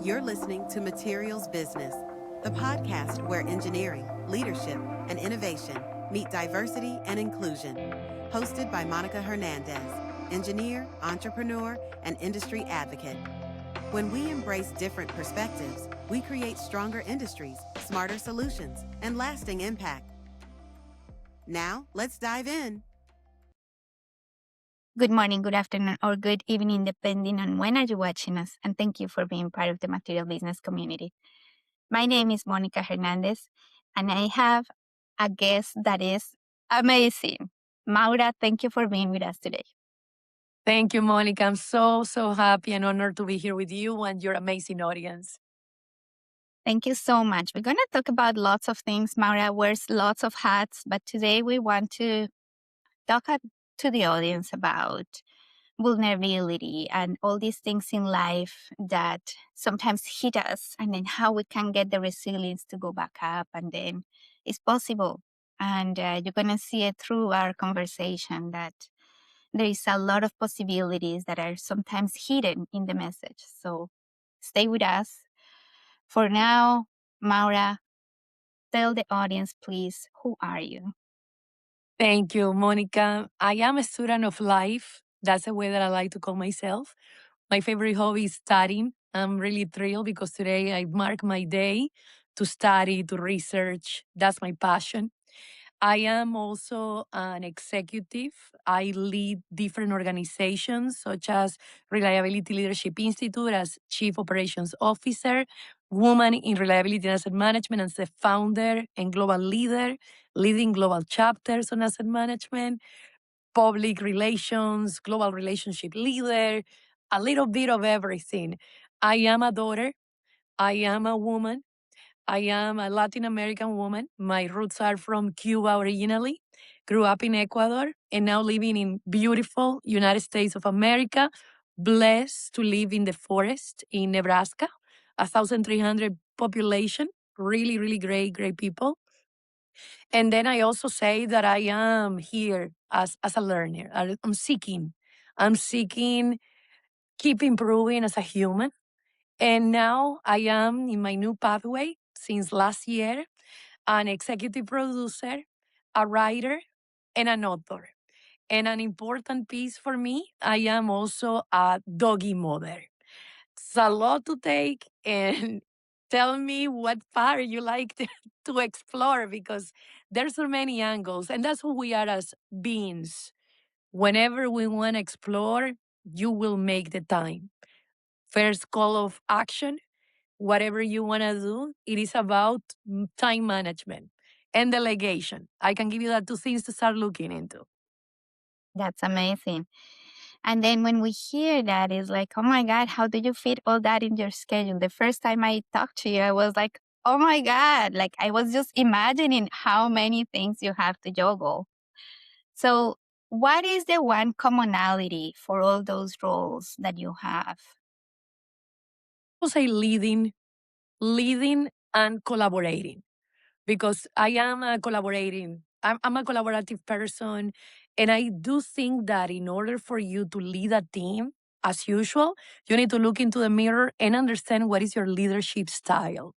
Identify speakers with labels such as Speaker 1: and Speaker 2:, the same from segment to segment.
Speaker 1: You're listening to Materials Business, the podcast where engineering, leadership, and innovation meet diversity and inclusion. Hosted by Monica Hernandez, engineer, entrepreneur, and industry advocate. When we embrace different perspectives, we create stronger industries, smarter solutions, and lasting impact. Now, let's dive in.
Speaker 2: Good morning, good afternoon, or good evening, depending on when are you watching us, and thank you for being part of the material business community. My name is Monica Hernandez, and I have a guest that is amazing. Maura, thank you for being with us today.
Speaker 3: Thank you, Monica. I'm so happy and honored to be here with you and your amazing audience.
Speaker 2: Thank you so much. We're going to talk about lots of things. Maura wears lots of hats, but today we want to talk to the audience about vulnerability and all these things in life that sometimes hit us, and then how we can get the resilience to go back up, and then it's possible. And you're going to see it through our conversation that there is a lot of possibilities that are sometimes hidden in the message. So stay with us. For now, Maura, tell the audience, please, who are you?
Speaker 3: Thank you, Monica. I am a student of life. That's the way that I like to call myself. My favorite hobby is studying. I'm really thrilled because today I mark my day to study, to research. That's my passion. I am also an executive. I lead different organizations such as Reliability Leadership Institute as Chief Operations Officer, Woman in Reliability and Asset Management as the founder and global leader, leading global chapters on asset management, public relations, global relationship leader, a little bit of everything. I am a daughter. I am a woman. I am a Latin American woman. My roots are from Cuba originally, grew up in Ecuador, and now living in beautiful United States of America, blessed to live in the forest in Nebraska, 1,300 population, really great people. And then I also say that I am here as a learner. I'm seeking, keep improving as a human. And now I am in my new pathway since last year, an executive producer, a writer, and an author. And an important piece for me, I am also a doggy mother. It's a lot to take, and tell me what part you like to explore, because there's so many angles, and that's who we are as beings. Whenever we want to explore, you will make the time. First call of action, whatever you want to do, it is about time management and delegation. I can give you that two things to start looking into.
Speaker 2: That's amazing. And then when we hear that, it's like, oh my God, how do you fit all that in your schedule? The first time I talked to you, I was like, oh my God, like I was just imagining how many things you have to juggle. So what is the one commonality for all those roles that you have?
Speaker 3: I will say leading and collaborating, because I am a I'm a collaborative person. And I do think that in order for you to lead a team, as usual, you need to look into the mirror and understand what is your leadership style.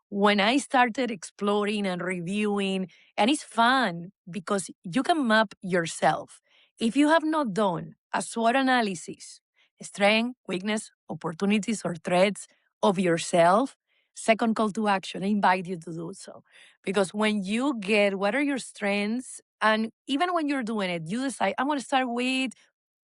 Speaker 3: When I started exploring and reviewing, and it's fun because you can map yourself. If you have not done a SWOT analysis, strength, weakness, opportunities, or threats of yourself, second call to action, I invite you to do so. Because when you get what are your strengths, and even when you're doing it, you decide, I'm going to start with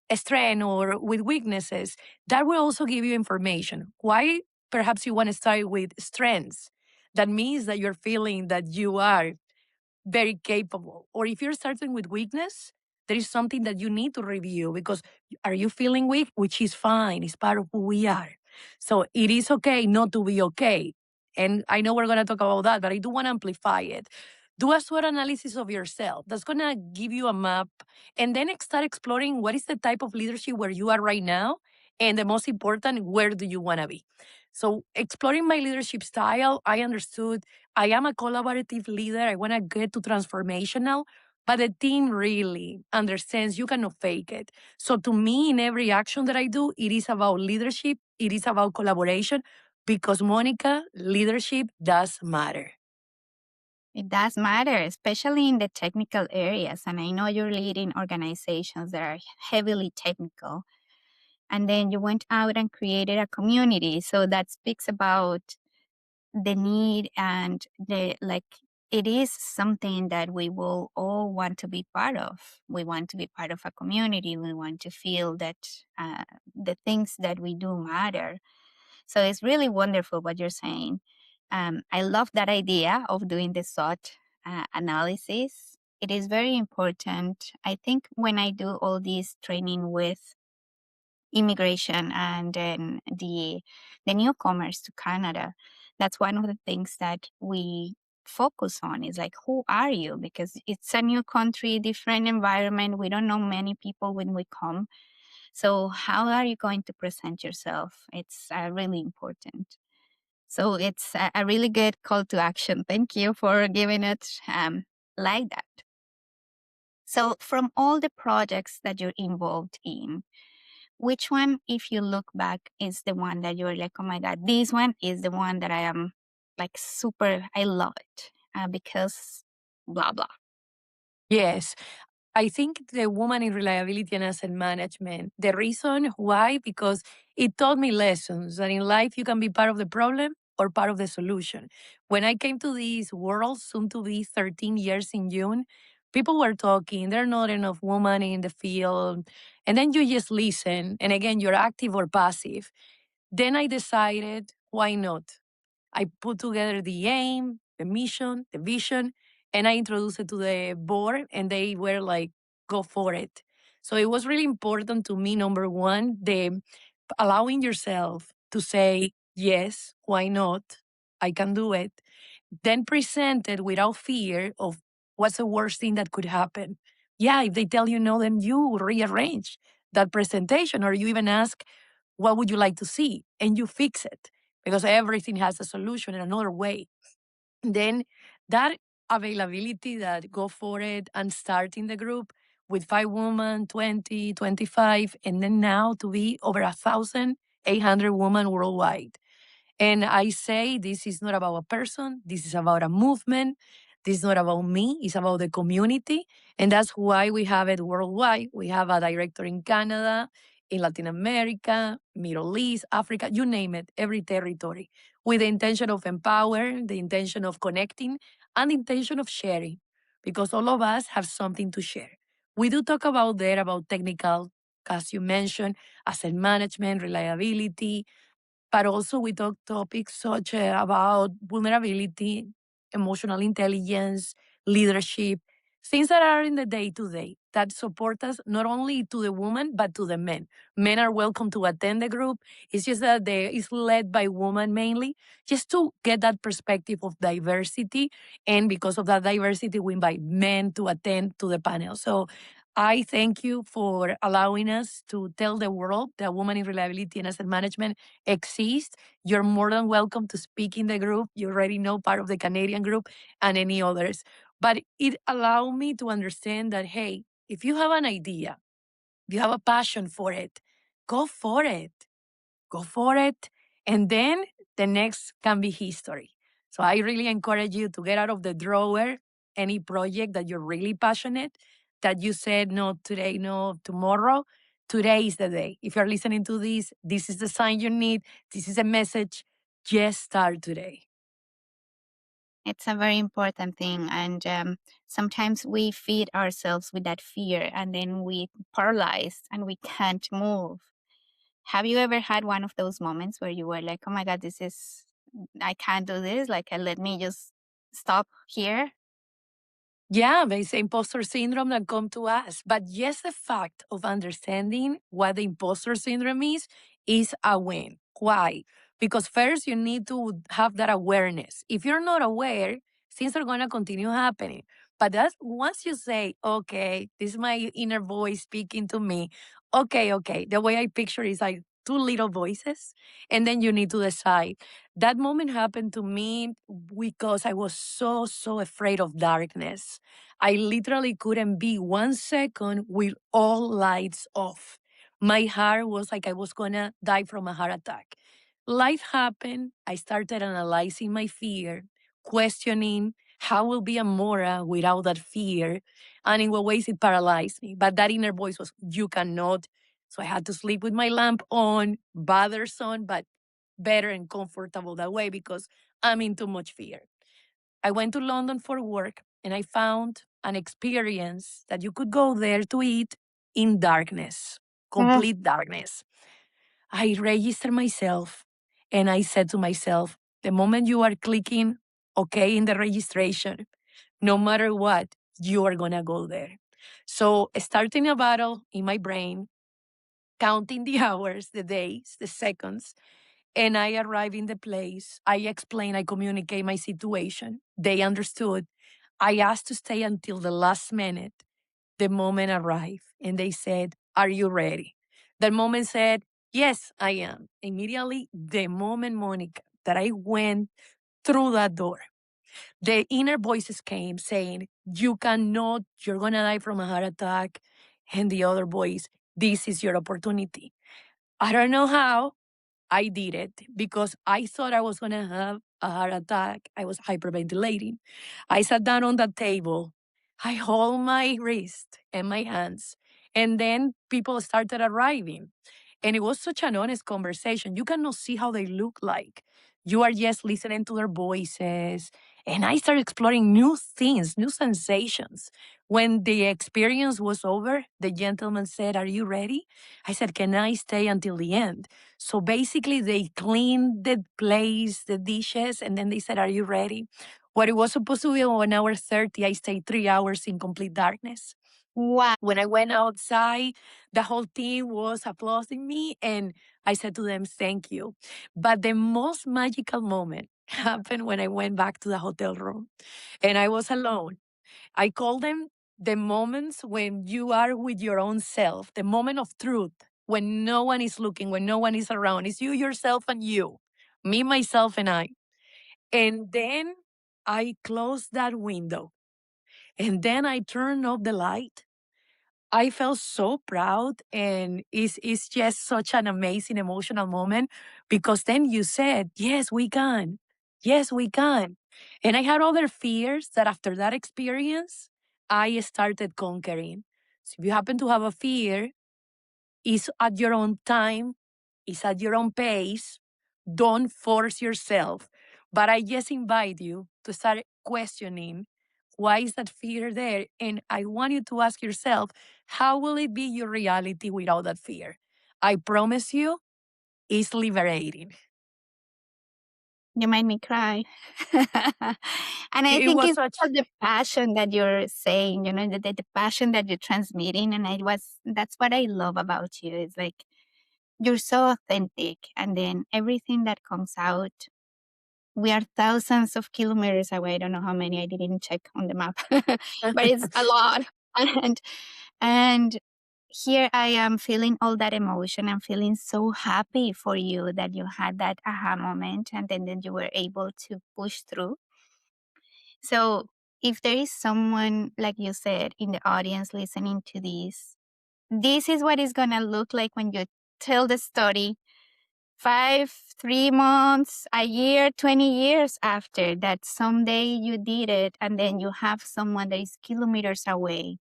Speaker 3: a strength or with weaknesses, that will also give you information. Why perhaps you want to start with strengths? That means that you're feeling that you are very capable. Or if you're starting with weakness, there is something that you need to review, because are you feeling weak? Which is fine, it's part of who we are. So it is okay not to be okay. And I know we're going to talk about that, but I do want to amplify it. Do a SWOT analysis of yourself. That's going to give you a map. And then start exploring what is the type of leadership where you are right now. And the most important, where do you want to be? So exploring my leadership style, I understood I am a collaborative leader. I want to get to transformational, but the team really understands you cannot fake it. So to me, in every action that I do, it is about leadership. It is about collaboration, Because, Monica, leadership does matter.
Speaker 2: It does matter, especially in the technical areas. And I know you're leading organizations that are heavily technical. And then you went out and created a community. So that speaks about the need and it is something that we will all want to be part of. We want to be part of a community. We want to feel that the things that we do matter. So it's really wonderful what you're saying. I love that idea of doing the SWOT analysis. It is very important. I think when I do all this training with immigration and then the newcomers to Canada, that's one of the things that we focus on is like, who are you? Because it's a new country, different environment. We don't know many people when we come. So how are you going to present yourself? It's really important. So it's a really good call to action. Thank you for giving it like that. So from all the projects that you're involved in, which one, if you look back, is the one that you're like, oh my God, this one is the one that I am like super, I love it because blah, blah.
Speaker 3: Yes. I think the woman in reliability and asset management, the reason why, because it taught me lessons that in life you can be part of the problem or part of the solution. When I came to this world, soon to be 13 years in June, people were talking, there are not enough women in the field. And then you just listen. And again, you're active or passive. Then I decided, why not? I put together the aim, the mission, the vision, and I introduced it to the board, and they were like, go for it. So it was really important to me, number one, the allowing yourself to say, yes, why not? I can do it. Then present it without fear of what's the worst thing that could happen. Yeah, if they tell you no, then you rearrange that presentation, or you even ask, what would you like to see? And you fix it, because everything has a solution in another way. Then that availability, that go for it and start in the group with 5 women, 20, 25, and then now to be over 1,800 women worldwide. And I say this is not about a person, this is about a movement. This is not about me, it's about the community. And that's why we have it worldwide. We have a director in Canada, in Latin America, Middle East, Africa, you name it, every territory, with the intention of empower, the intention of connecting, and the intention of sharing, because all of us have something to share. We do talk about there about technical, as you mentioned, asset management, reliability, but also we talk topics such about vulnerability, emotional intelligence, leadership, things that are in the day to day that support us not only to the woman but to the men. Men are welcome to attend the group. It's just that it's led by women mainly, just to get that perspective of diversity. And because of that diversity, we invite men to attend to the panel. So I thank you for allowing us to tell the world that women in reliability and asset management exist. You're more than welcome to speak in the group. You already know part of the Canadian group and any others. But it allowed me to understand that, hey, if you have an idea, if you have a passion for it, go for it. Go for it. And then the next can be history. So I really encourage you to get out of the drawer any project that you're really passionate, that you said no today, no tomorrow. Today is the day. If you're listening to this is the sign you need. This is a message. Just start today.
Speaker 2: It's a very important thing. And sometimes we feed ourselves with that fear and then we paralyze and we can't move. Have you ever had one of those moments where you were like, oh my God, I can't do this. Like, let me just stop here?
Speaker 3: Yeah, it's the imposter syndrome that come to us. But yes, the fact of understanding what the imposter syndrome is a win. Why? Because first you need to have that awareness. If you're not aware, things are going to continue happening. But that's once you say, okay, this is my inner voice speaking to me. Okay. The way I picture is like two little voices. And then you need to decide. That moment happened to me because I was so afraid of darkness. I literally couldn't be 1 second with all lights off. My heart was like I was gonna die from a heart attack. life happened. I started analyzing my fear, questioning how will be a Mora without that fear, and in what ways it paralyzed me. But that inner voice was, you cannot. So I had to sleep with my lamp on, bothers on, but better and comfortable that way because I'm in too much fear. I went to London for work and I found an experience that you could go there to eat in darkness, complete darkness. I registered myself and I said to myself, the moment you are clicking OK in the registration, no matter what, you are going to go there. So, starting a battle in my brain, counting the hours, the days, the seconds, and I arrive in the place. I explain, I communicate my situation. They understood. I asked to stay until the last minute. The moment arrived and they said, are you ready? That moment said, yes, I am. Immediately, the moment, Monica, that I went through that door, the inner voices came saying, you cannot, you're going to die from a heart attack. And the other voice, this is your opportunity. I don't know how, I did it because I thought I was going to have a heart attack. I was hyperventilating. I sat down on the table. I hold my wrist and my hands. And then people started arriving. And it was such an honest conversation. You cannot see how they look like. You are just listening to their voices. And I started exploring new things, new sensations. When the experience was over, the gentleman said, are you ready? I said, can I stay until the end? So basically, they cleaned the place, the dishes, and then they said, are you ready? What it was supposed to be 1 hour 30, I stayed 3 hours in complete darkness.
Speaker 2: Wow.
Speaker 3: When I went outside, the whole team was applauding me, and I said to them, thank you. But the most magical moment happened when I went back to the hotel room and I was alone. I call them the moments when you are with your own self, the moment of truth, when no one is looking, when no one is around. It's you, yourself, and you, me, myself, and I. And then I closed that window and then I turned off the light. I felt so proud, and it's just such an amazing emotional moment because then you said, yes, we can. Yes, we can. And I had other fears that after that experience, I started conquering. So if you happen to have a fear, it's at your own time, it's at your own pace. Don't force yourself. But I just invite you to start questioning why is that fear there? And I want you to ask yourself, how will it be your reality without that fear? I promise you, it's liberating.
Speaker 2: You made me cry. And I
Speaker 3: It
Speaker 2: think
Speaker 3: was
Speaker 2: it's
Speaker 3: such,
Speaker 2: all the passion that you're saying, the passion that you're transmitting. And that's what I love about you. It's like you're so authentic. And then everything that comes out, we are thousands of kilometers away. I don't know how many, I didn't check on the map, but it's a lot. And here I am feeling all that emotion. I'm feeling so happy for you that you had that aha moment and then that you were able to push through. So if there is someone, like you said, in the audience listening to this is what it's going to look like when you tell the story 5, 3 months, a year, 20 years after that. Someday you did it and then you have someone that is kilometers away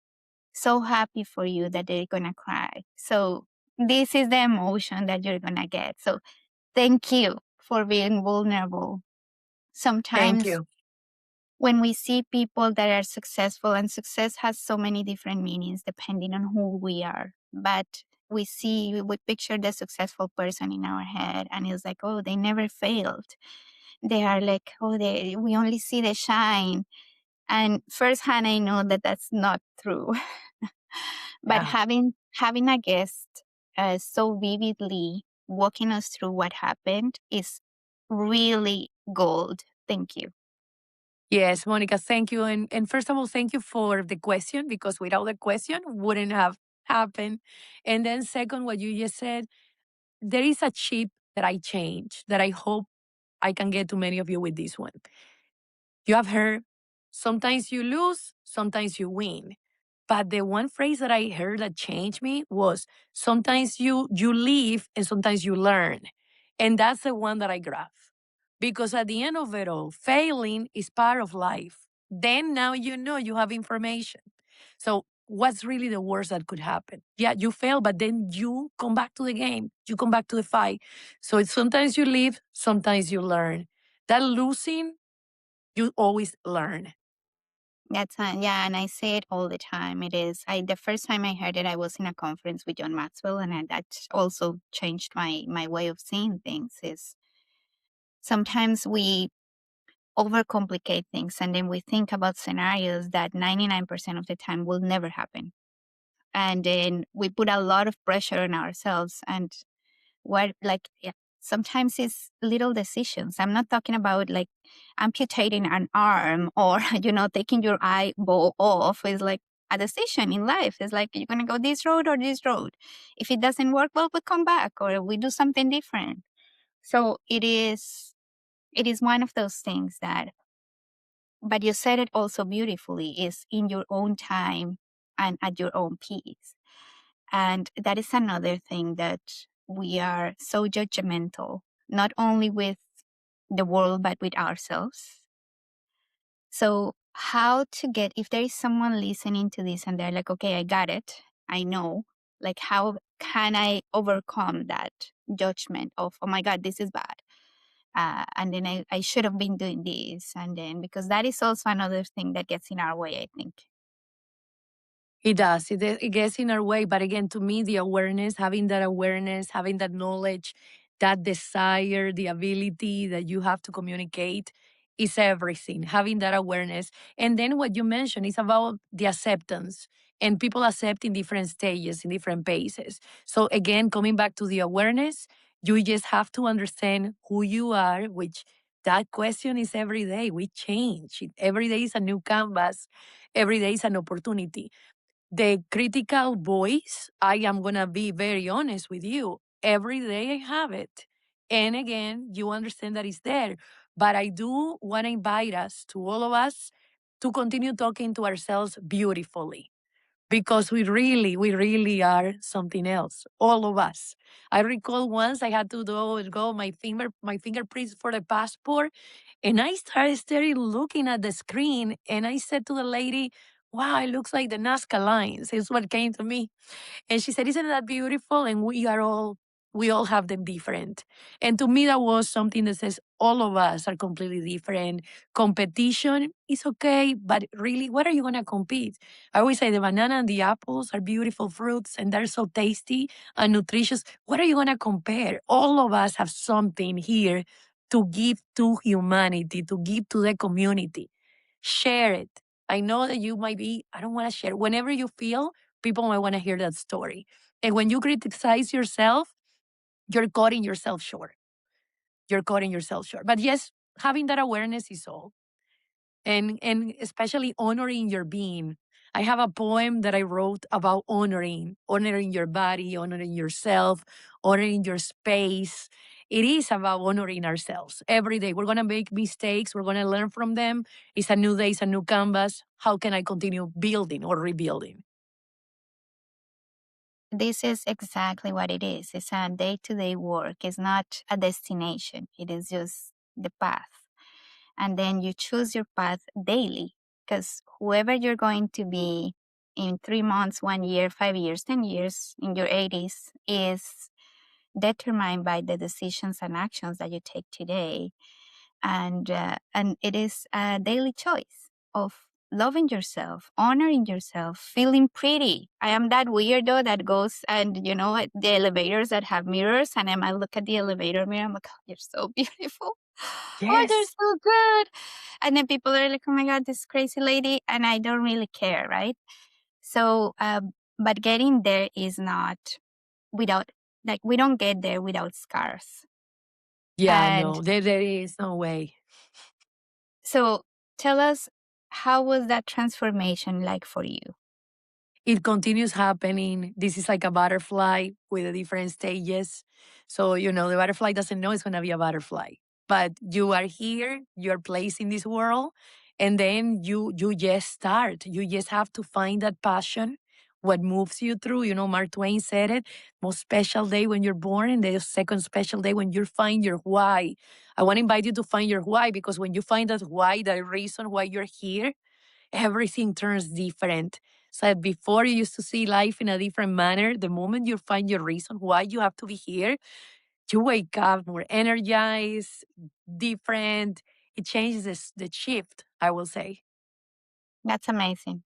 Speaker 2: so happy for you that they're gonna cry. So this is the emotion that you're gonna get. So thank you for being vulnerable.
Speaker 3: thank
Speaker 2: Sometimes
Speaker 3: you.
Speaker 2: when we see people that are successful, and success has so many different meanings depending on who we are, but we picture the successful person in our head and it's like, oh, they never failed. They are like, oh, we only see the shine. And firsthand, I know that that's not true. But
Speaker 3: Yeah.
Speaker 2: having a guest so vividly walking us through what happened is really gold. Thank you.
Speaker 3: Yes, Monica, thank you. And first of all, thank you for the question because without the question, wouldn't have happened. And then, second, what you just said, there is a chip that I changed that I hope I can get to many of you with this one. You have heard sometimes you lose, sometimes you win. But the one phrase that I heard that changed me was sometimes you live and sometimes you learn. And that's the one that I grab. Because at the end of it all, failing is part of life. Then now you know you have information. So what's really the worst that could happen? Yeah, you fail, but then you come back to the game. You come back to the fight. So sometimes you leave, sometimes you learn. That losing, you always learn.
Speaker 2: That's yeah, and I say it all the time. It is. The first time I heard it, I was in a conference with John Maxwell, and that also changed my way of seeing things. Is sometimes we overcomplicate things, and then we think about scenarios that 99% of the time will never happen, and then we put a lot of pressure on ourselves. And what like yeah, sometimes it's little decisions. I'm not talking about like amputating an arm or taking your eyeball off. It's like a decision in life. It's like you're gonna go this road or this road. If it doesn't work, well, we come back or we do something different. So it is one of those things that, but you said it also beautifully, is in your own time and at your own pace. And that is another thing, that we are so judgmental, not only with the world, but with ourselves. So, how to get, if there is someone listening to this and they're like, okay, I got it, I know, like, how can I overcome that judgment of, oh my God, this is bad? And then I should have been doing this. And then, because that is also another thing that gets in our way, I think.
Speaker 3: It does. It gets in our way. But again, to me, the awareness, having that knowledge, that desire, the ability that you have to communicate is everything. Having that awareness. And then what you mentioned is about the acceptance, and people accept in different stages, in different paces. So again, coming back to the awareness, you just have to understand who you are, which that question is every day. We change. Every day is a new canvas. Every day is an opportunity. The critical voice, I am going to be very honest with you. Every day I have it. And again, you understand that it's there. But I do want to invite us, to all of us, to continue talking to ourselves beautifully, because we really are something else, all of us. I recall once I had to go my fingerprints for the passport, and I started looking at the screen, and I said to the lady, wow, it looks like the Nazca lines. Is what came to me. And she said, isn't that beautiful? And we all have them different. And to me, that was something that says all of us are completely different. Competition is okay, but really, what are you going to compete? I always say the banana and the apples are beautiful fruits and they're so tasty and nutritious. What are you going to compare? All of us have something here to give to humanity, to give to the community. Share it. I know that you might be, I don't want to share. Whenever you feel, people might want to hear that story. And when you criticize yourself, you're cutting yourself short. You're cutting yourself short. But yes, having that awareness is all. And especially honoring your being. I have a poem that I wrote about honoring your body, honoring yourself, honoring your space. It is about honoring ourselves every day. We're going to make mistakes. We're going to learn from them. It's a new day, it's a new canvas. How can I continue building or rebuilding?
Speaker 2: This is exactly what it is. It's a day-to-day work. It's not a destination. It is just the path. And then you choose your path daily, because whoever you're going to be in 3 months, 1 year, 5 years, 10 years, in your 80s is determined by the decisions and actions that you take today. And it is a daily choice of loving yourself, honoring yourself, feeling pretty. I am that weirdo that goes and, at the elevators that have mirrors, and I might look at the elevator mirror, I'm like, oh, you're so beautiful. Oh, they're
Speaker 3: Yes.
Speaker 2: so good. And then people are like, oh my God, this crazy lady. And I don't really care, right? So, but getting there is not without, like, we don't get there without scars.
Speaker 3: Yeah,
Speaker 2: And
Speaker 3: no, there is no way.
Speaker 2: so tell us, how was that transformation like for you?
Speaker 3: It continues happening. This is like a butterfly with the different stages. So, the butterfly doesn't know it's going to be a butterfly, but you are here, you're placed in this world, and then you just start. You just have to find that passion. what moves you through. You know, Mark Twain said it, most special day when you're born, and the second special day when you find your why. I want to invite you to find your why, because when you find that why, the reason why you're here, everything turns different. So before you used to see life in a different manner, the moment you find your reason why you have to be here, you wake up more energized, different. It changes the shift, I will say.
Speaker 2: That's amazing.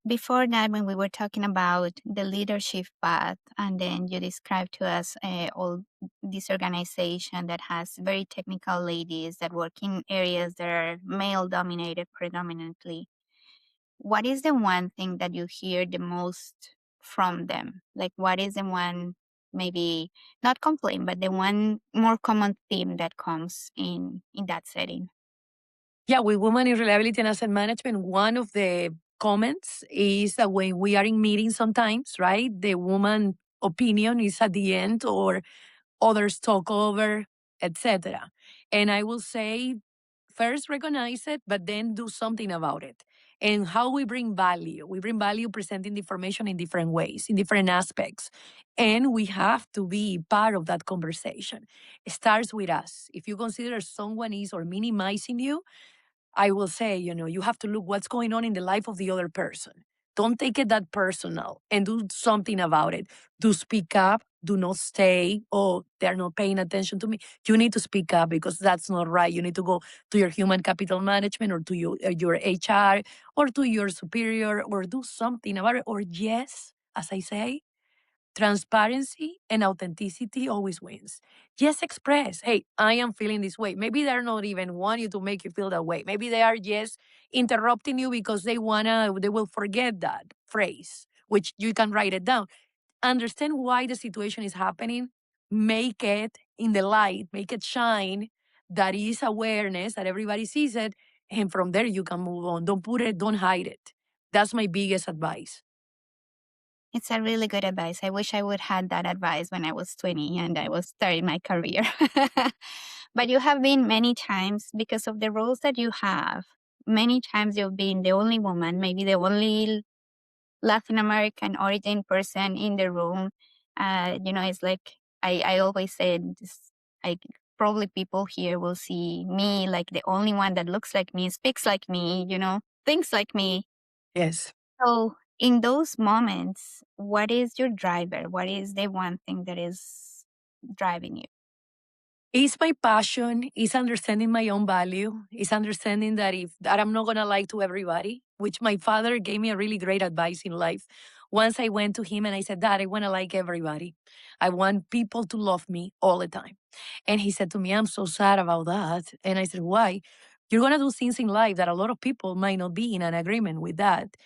Speaker 2: Before that, when we were talking about the leadership path, and then you described to us all this organization that has very technical ladies that work in areas that are male dominated predominantly. What is the one thing that you hear the most from them? Like, what is the one, maybe not complaint, but the one more common theme that comes in that setting?
Speaker 3: Yeah, with Women in Reliability and Asset Management, one of the comments is that when we are in meetings sometimes, right, the woman opinion is at the end, or others talk over, etc. And I will say, first recognize it, but then do something about it. And how we bring value. We bring value presenting the information in different ways, in different aspects. And we have to be part of that conversation. It starts with us. If you consider someone is or minimizing you, I will say, you have to look what's going on in the life of the other person. Don't take it that personal and do something about it. Do speak up. Do not stay, oh, they're not paying attention to me. You need to speak up, because that's not right. You need to go to your human capital management, or to your HR, or to your superior, or do something about it. Or yes, as I say, transparency and authenticity always wins. Just express, hey, I am feeling this way. Maybe they're not even wanting you to make you feel that way. Maybe they are just interrupting you because they will forget that phrase, which you can write it down. Understand why the situation is happening, make it in the light, make it shine. That is awareness that everybody sees it. And from there you can move on. Don't hide it. That's my biggest advice.
Speaker 2: It's a really good advice. I wish I would had that advice when I was 20 and I was starting my career. But you have been many times, because of the roles that you have, many times you've been the only woman, maybe the only Latin American origin person in the room. It's like I always said this, I probably people here will see me like the only one that looks like me, speaks like me, thinks like me.
Speaker 3: Yes.
Speaker 2: So, in those moments, what is your driver? What is the one thing that is driving you?
Speaker 3: It's my passion. It's understanding my own value. It's understanding that I'm not gonna lie to everybody, which my father gave me a really great advice in life. Once I went to him and I said, Dad, I wanna like everybody. I want people to love me all the time. And he said to me, I'm so sad about that. And I said, why? You're gonna do things in life that a lot of people might not be in an agreement with that.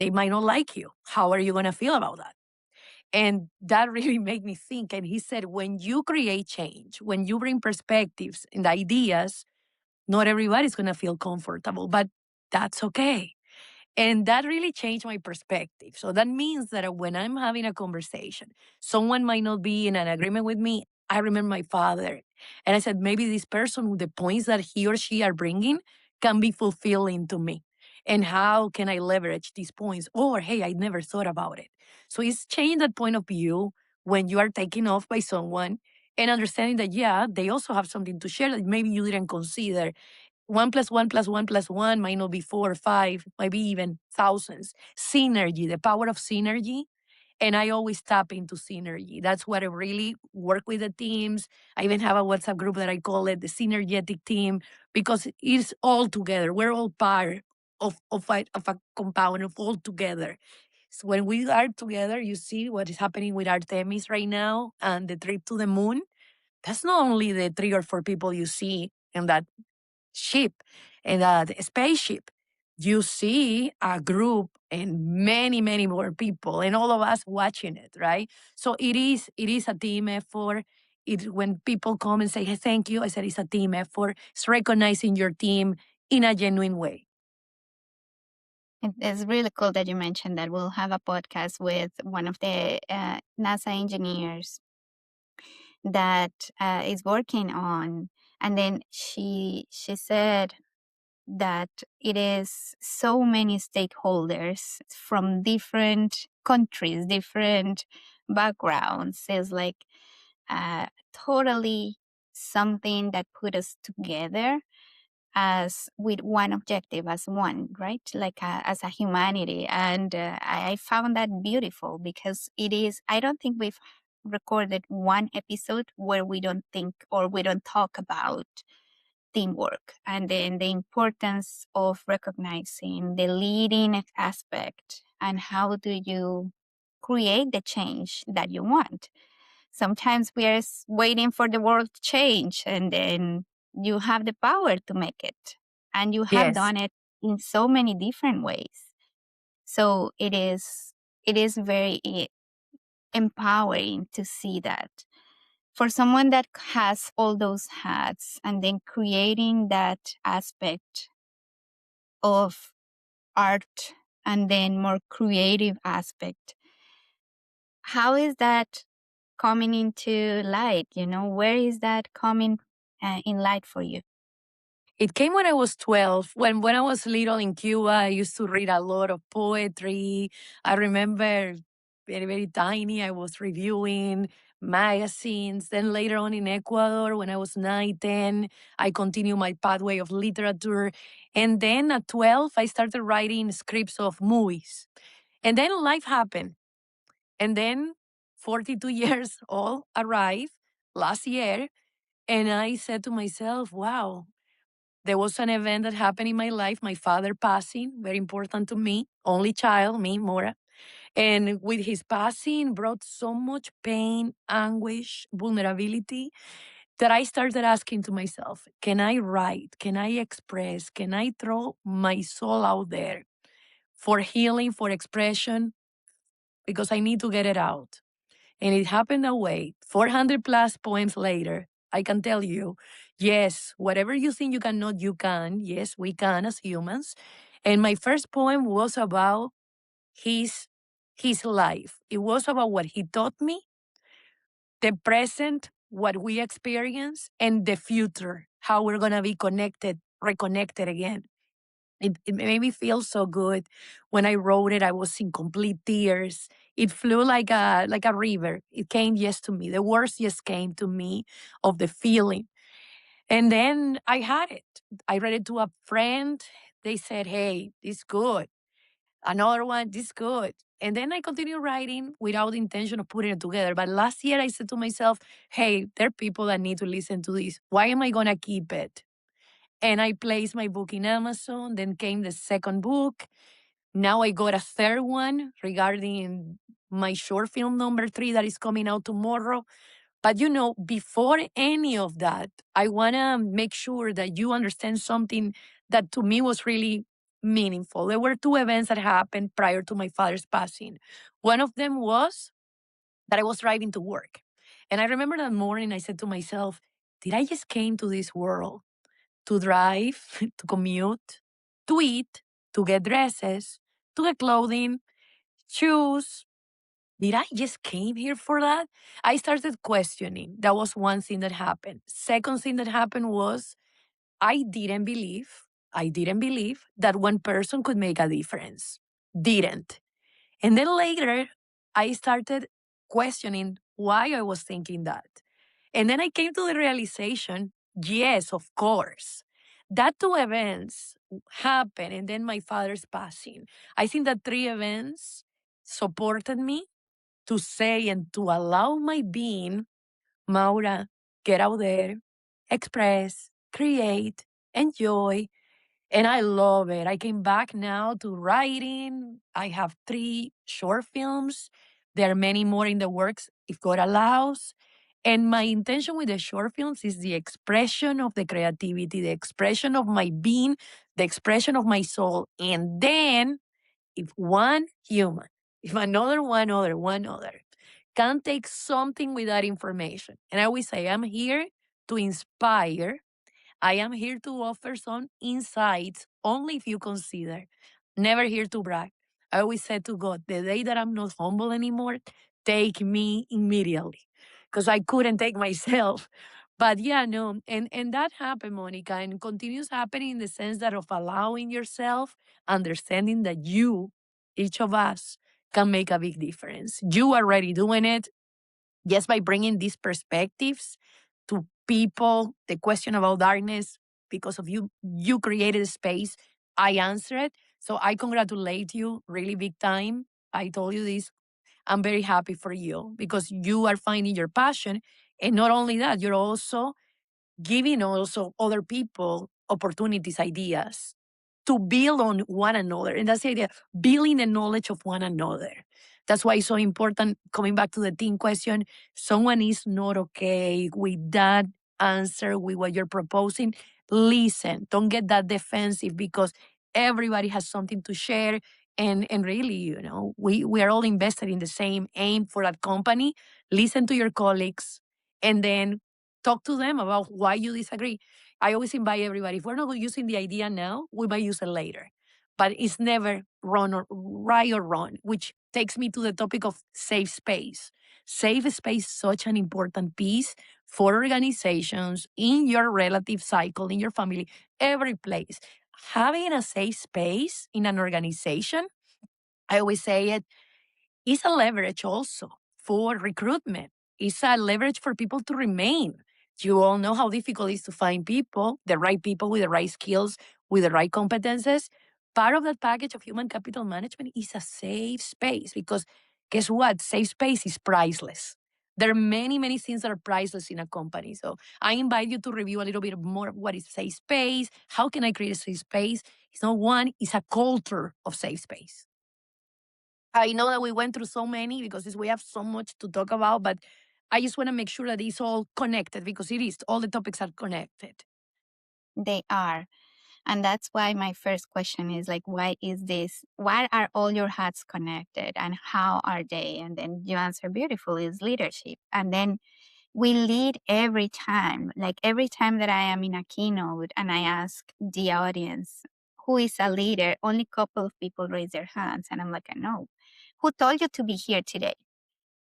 Speaker 3: They might not like you. How are you gonna feel about that? And that really made me think. And he said, when you create change, when you bring perspectives and ideas, not everybody's going to feel comfortable, but that's okay. And that really changed my perspective. So that means that when I'm having a conversation, someone might not be in an agreement with me. I remember my father. And I said, maybe this person, with the points that he or she are bringing, can be fulfilling to me. And how can I leverage these points? Or, hey, I never thought about it. So it's changing that point of view when you are taken off by someone, and understanding that, yeah, they also have something to share that maybe you didn't consider. 1 + 1 + 1 + 1 might not be 4 or 5, maybe even thousands. Synergy, the power of synergy. And I always tap into synergy. That's what I really work with the teams. I even have a WhatsApp group that I call it the synergetic team, because it's all together. We're all part of a compound of all together. So when we are together, you see what is happening with Artemis right now and the trip to the moon. That's not only the 3 or 4 people you see in that ship, and the spaceship. You see a group and many, many more people, and all of us watching it, right? So it is a team effort. When people come and say, hey, thank you, I said it's a team effort. It's recognizing your team in a genuine way.
Speaker 2: It's really cool that you mentioned that. We'll have a podcast with one of the NASA engineers that is working on, and then she said that it is so many stakeholders from different countries, different backgrounds. It's like totally something that put us together as with one objective, as one, right? Like as a humanity. And I found that beautiful because it is, I don't think we've recorded one episode where we don't think or we don't talk about teamwork and then the importance of recognizing the leading aspect and how do you create the change that you want. Sometimes we are waiting for the world to change and then you have the power to make it and you have
Speaker 3: Yes.
Speaker 2: done it in so many different ways. So it is very empowering to see that for someone that has all those hats and then creating that aspect of art and then more creative aspect, how is that coming into light? Where is that coming in light for you?
Speaker 3: It came when I was 12. When I was little in Cuba, I used to read a lot of poetry. I remember very, very tiny, I was reviewing magazines. Then later on in Ecuador, when I was 9, 10, I continued my pathway of literature. And then at 12, I started writing scripts of movies. And then life happened. And then 42 years old arrived last year. And I said to myself, wow, there was an event that happened in my life, my father passing, very important to me, only child, me, Maura. And with his passing brought so much pain, anguish, vulnerability that I started asking to myself, can I write? Can I express? Can I throw my soul out there for healing, for expression? Because I need to get it out. And it happened that way. 400 plus poems later, I can tell you, yes, whatever you think you cannot, you can. Yes, we can as humans. And my first poem was about his his life. It was about what he taught me, the present, what we experience, and the future, how we're gonna be connected, reconnected again. It made me feel so good. When I wrote it, I was in complete tears. It flew like a river. It came just to me. The words just came to me of the feeling. And then I had it. I read it to a friend. They said, hey, this good. Another one, this good. And then I continued writing without the intention of putting it together. But last year I said to myself, hey, there are people that need to listen to this. Why am I gonna keep it? And I placed my book in Amazon. Then came the second book. Now I got a third one regarding my short film number 3 that is coming out tomorrow. But before any of that, I want to make sure that you understand something that to me was really meaningful. There were 2 events that happened prior to my father's passing. One of them was that I was driving to work. And I remember that morning I said to myself, did I just came to this world to drive, to commute, to eat, to get dresses, to get clothing, shoes? Did I just came here for that? I started questioning. That was one thing that happened. Second thing that happened was I didn't believe, I didn't believe that one person could make a difference. Didn't. And then later, I started questioning why I was thinking that. And then I came to the realization, yes, of course. That 2 events happened and then my father's passing. I think that 3 events supported me to say and to allow my being, Maura, get out there, express, create, enjoy. And I love it. I came back now to writing. I have 3 short films. There are many more in the works if God allows. And my intention with the short films is the expression of the creativity, the expression of my being, the expression of my soul. And then if one human, if another one other can take something with that information, and I always say, I'm here to inspire, I am here to offer some insights only if you consider, never here to brag. I always said to God, the day that I'm not humble anymore, take me immediately because I couldn't take myself. But yeah, no, and that happened, Monica, and continues happening in the sense that of allowing yourself, understanding that you, each of us, can make a big difference. You are already doing it just by bringing these perspectives to people. The question about darkness, because of you, you created a space. I answer it. So I congratulate you really big time. I told you this. I'm very happy for you because you are finding your passion. And not only that, you're also giving also other people opportunities, ideas to build on one another. And that's the idea, building the knowledge of one another. That's why it's so important, coming back to the team question, someone is not okay with that answer, with what you're proposing. Listen, don't get that defensive because everybody has something to share. And really, we are all invested in the same aim for that company. Listen to your colleagues and then talk to them about why you disagree. I always invite everybody, if we're not using the idea now, we might use it later. But it's never wrong or right or wrong, which takes me to the topic of safe space. Safe space is such an important piece for organizations in your relative cycle, in your family, every place. Having a safe space in an organization, I always say it, is a leverage also for recruitment. It's a leverage for people to remain. You all know how difficult it is to find people, the right people with the right skills, with the right competences. Part of that package of human capital management is a safe space because guess what? Safe space is priceless. There are many, many things that are priceless in a company. So I invite you to review a little bit more of what is safe space. How can I create a safe space? It's not one, it's a culture of safe space. I know that we went through so many because we have so much to talk about, but I just want to make sure that it's all connected because it is. All the topics are connected.
Speaker 2: They are. And that's why my first question is like, why is this? Why are all your hats connected and how are they? And then you answer beautifully is leadership. And then we lead every time, like every time that I am in a keynote and I ask the audience, who is a leader? Only a couple of people raise their hands. And I'm like, no. Who told you to be here today?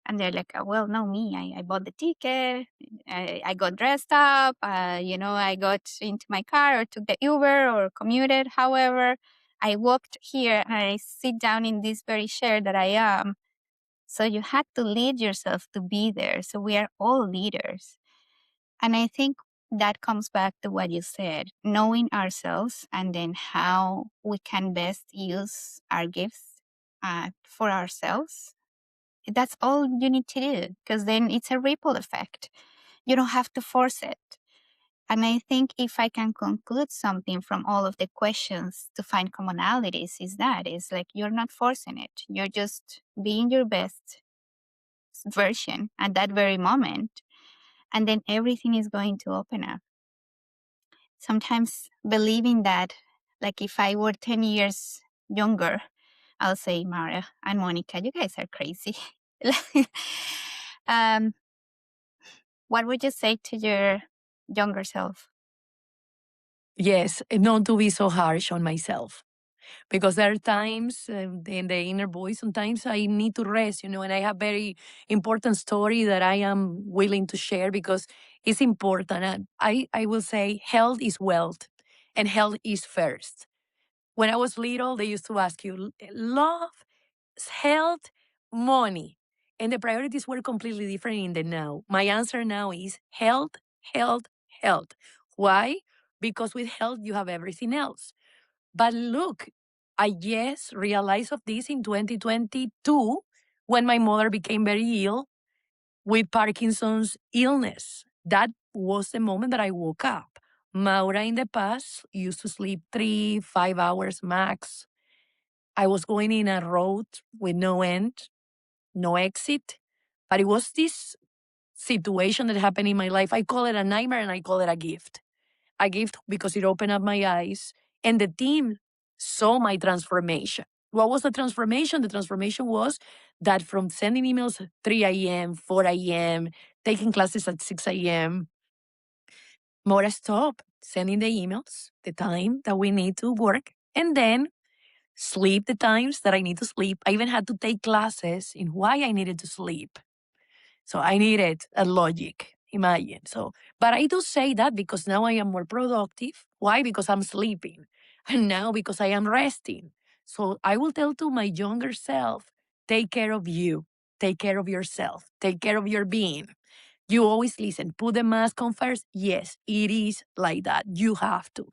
Speaker 2: And they're like, well, no, me. I bought the ticket. I got dressed up. I got into my car or took the Uber or commuted. However, I walked here and I sit down in this very chair that I am. So you had to lead yourself to be there. So we are all leaders. And I think that comes back to what you said, knowing ourselves and then how we can best use our gifts for ourselves. That's all you need to do because then it's a ripple effect. You don't have to force it. And I think if I can conclude something from all of the questions to find commonalities is like you're not forcing it. You're just being your best version at that very moment. And then everything is going to open up. Sometimes believing that, like if I were 10 years younger, I'll say, Maura and Monica, you guys are crazy. um, what would you say to your younger self?
Speaker 3: Yes, not to be so harsh on myself. Because there are times in the inner voice, sometimes I need to rest, and I have very important story that I am willing to share because it's important. And I will say health is wealth and health is first. When I was little, they used to ask you, love, health, money. And the priorities were completely different in the now. My answer now is health, health, health. Why? Because with health, you have everything else. But look, I just realized of this in 2022 when my mother became very ill with Parkinson's illness. That was the moment that I woke up. Maura in the past used to sleep 3, 5 hours max. I was going in a road with no end, no exit. But it was this situation that happened in my life. I call it a nightmare and I call it a gift. A gift because it opened up my eyes and the team saw my transformation. What was the transformation? The transformation was that from sending emails at 3 a.m., 4 a.m., taking classes at 6 a.m., Maura stopped sending the emails, the time that we need to work, and then sleep the times that I need to sleep. I even had to take classes in why I needed to sleep. So I needed a logic Imagine. So, but I do say that because now I am more productive. Why? Because I'm sleeping. And now because I am resting. So I will tell to my younger self, take care of you, take care of yourself, take care of your being. You always listen, put the mask on first. Yes, it is like that. You have to.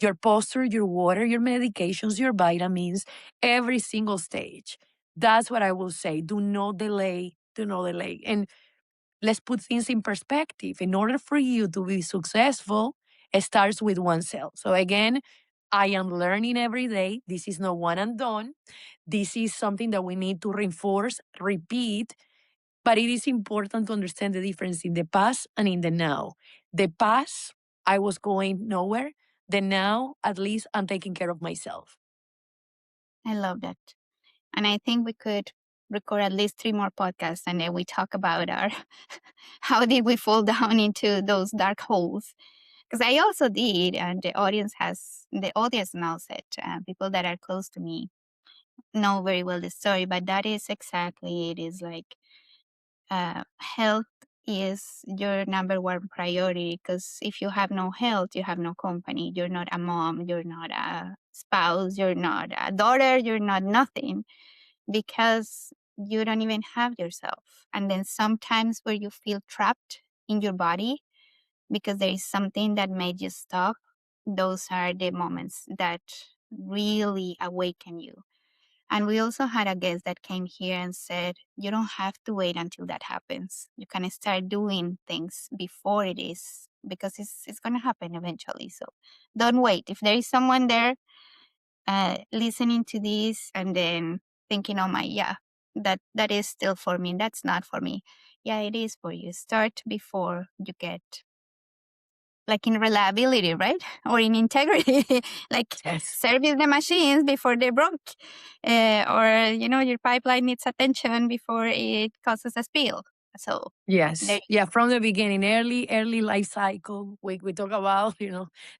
Speaker 3: Your posture, your water, your medications, your vitamins, every single stage. That's what I will say. Do not delay. Do not delay. And let's put things in perspective. In order for you to be successful, it starts with oneself. So again, I am learning every day. This is not one and done. This is something that we need to reinforce, repeat, but it is important to understand the difference in the past and in the now. The past, I was going nowhere. The now, at least I'm taking care of myself.
Speaker 2: I love that. And I think we could record at least 3 more podcasts and then we talk about our how did we fall down into those dark holes. Because I also did, and the audience knows it. People that are close to me know very well the story, but that is exactly it. Is like health is your number one priority, because if you have no health, you have no company. You're not a mom, you're not a spouse, you're not a daughter, you're not nothing, because you don't even have yourself. And then sometimes where you feel trapped in your body because there is something that made you stuck, those are the moments that really awaken you. And we also had a guest that came here and said, you don't have to wait until that happens. You can start doing things before it is, because it's going to happen eventually. So don't wait. If there is someone there listening to this and then thinking, oh my, yeah, that is still for me, that's not for me. Yeah, it is for you. Start before you get, like, in reliability, right? Or in integrity, like
Speaker 3: Yes.
Speaker 2: service the machines before they broke, or your pipeline needs attention before it causes a spill. So there.
Speaker 3: Yes. Yeah. From the beginning, early life cycle, we talk about,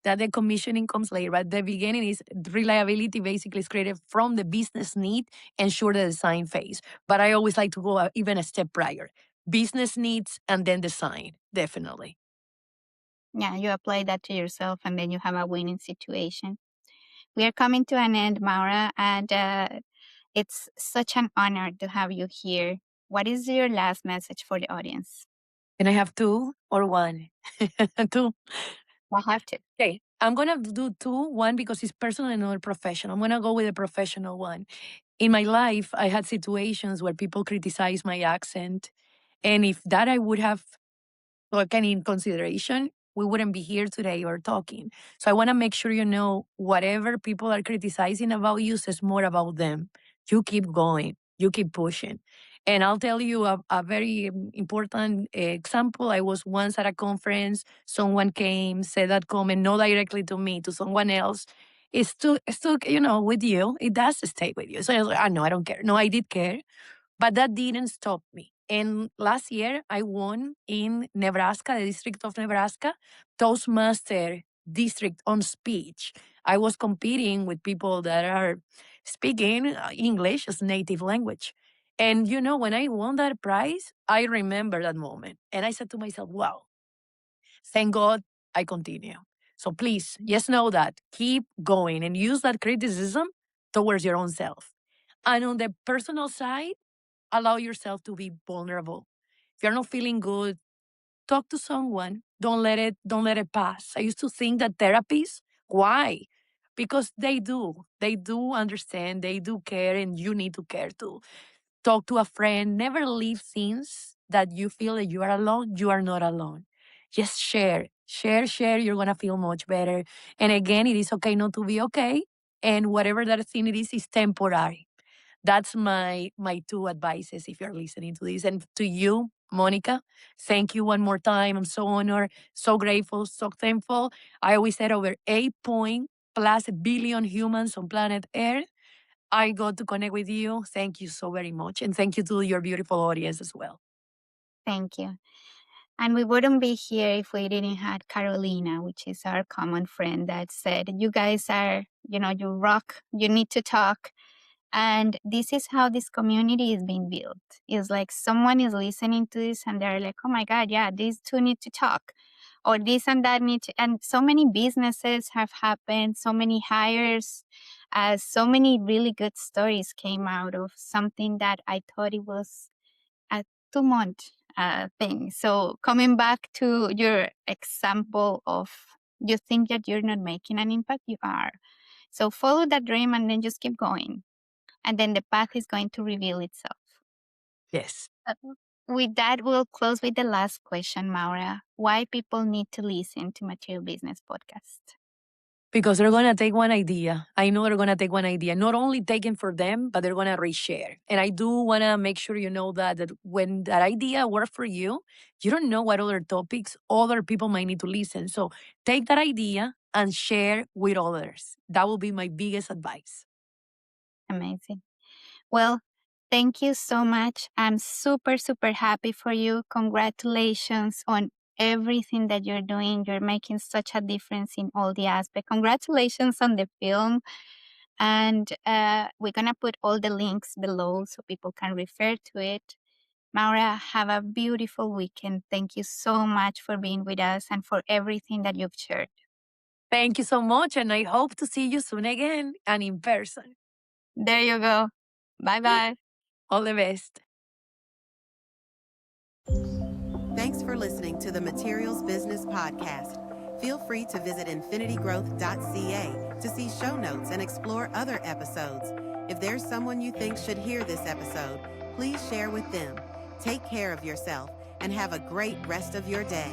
Speaker 3: that the commissioning comes later. But the beginning is reliability basically is created from the business need, ensure the design phase. But I always like to go even a step prior. Business needs and then design, definitely.
Speaker 2: Yeah, you apply that to yourself and then you have a winning situation. We are coming to an end, Maura, and it's such an honor to have you here. What is your last message for the audience?
Speaker 3: Can I have two or one? Two.
Speaker 2: I have to.
Speaker 3: Okay. I'm going to do two. One because it's personal and another professional. I'm going to go with the professional one. In my life, I had situations where people criticize my accent. And if that I would have taken in consideration, we wouldn't be here today or talking. So I want to make sure whatever people are criticizing about you says more about them. You keep going, you keep pushing. And I'll tell you a very important example. I was once at a conference, someone came, said that comment, not directly to me, to someone else. It's still, with you. It does stay with you. So I was like, no, I don't care. No, I did care. But that didn't stop me. And last year, I won in Nebraska, the District of Nebraska, Toastmaster District on Speech. I was competing with people that are speaking English as native language. And when I won that prize, I remember that moment. And I said to myself, wow, thank God I continue. So please, just know that. Keep going and use that criticism towards your own self. And on the personal side, allow yourself to be vulnerable. If you're not feeling good, talk to someone. Don't let it pass. I used to think that therapies, why? Because they do understand, they do care, and you need to care too. Talk to a friend. Never leave things that you feel that you are alone. You are not alone. Just share. You're gonna feel much better. And again, it is okay not to be okay. And whatever that thing it is temporary. That's my two advices if you're listening to this. And to you, Monica, thank you one more time. I'm so honored, so grateful, so thankful. I always said over 8 plus billion humans on planet Earth. I got to connect with you. Thank you so very much. And thank you to your beautiful audience as well.
Speaker 2: Thank you. And we wouldn't be here if we didn't have Carolina, which is our common friend, that said, you guys are, you rock, you need to talk. And this is how this community is being built. It's like someone is listening to this and they're like, oh my God, yeah, these two need to talk. Or this and that need to, and so many businesses have happened, so many hires, so many really good stories came out of something that I thought it was a 2 month thing. So coming back to your example of you think that you're not making an impact, you are. So follow that dream and then just keep going. And then the path is going to reveal itself.
Speaker 3: Yes.
Speaker 2: With that, we'll close with the last question, Maura. Why people need to listen to Material Business Podcast?
Speaker 3: Because they're going to take one idea. I know they're going to take one idea, not only taken for them, but they're going to reshare. And I do want to make sure you know that when that idea works for you, you don't know what other topics other people might need to listen. So take that idea and share with others. That will be my biggest advice.
Speaker 2: Amazing. Well, thank you so much. I'm super, super happy for you. Congratulations on everything that you're doing. You're making such a difference in all the aspects. Congratulations on the film. And we're going to put all the links below so people can refer to it. Maura, have a beautiful weekend. Thank you so much for being with us and for everything that you've shared.
Speaker 3: Thank you so much. And I hope to see you soon again and in person.
Speaker 2: There you go. Bye-bye.
Speaker 3: All the best.
Speaker 1: Thanks for listening to the Materials Business Podcast. Feel free to visit infinitygrowth.ca to see show notes and explore other episodes. If there's someone you think should hear this episode, please share with them. Take care of yourself and have a great rest of your day.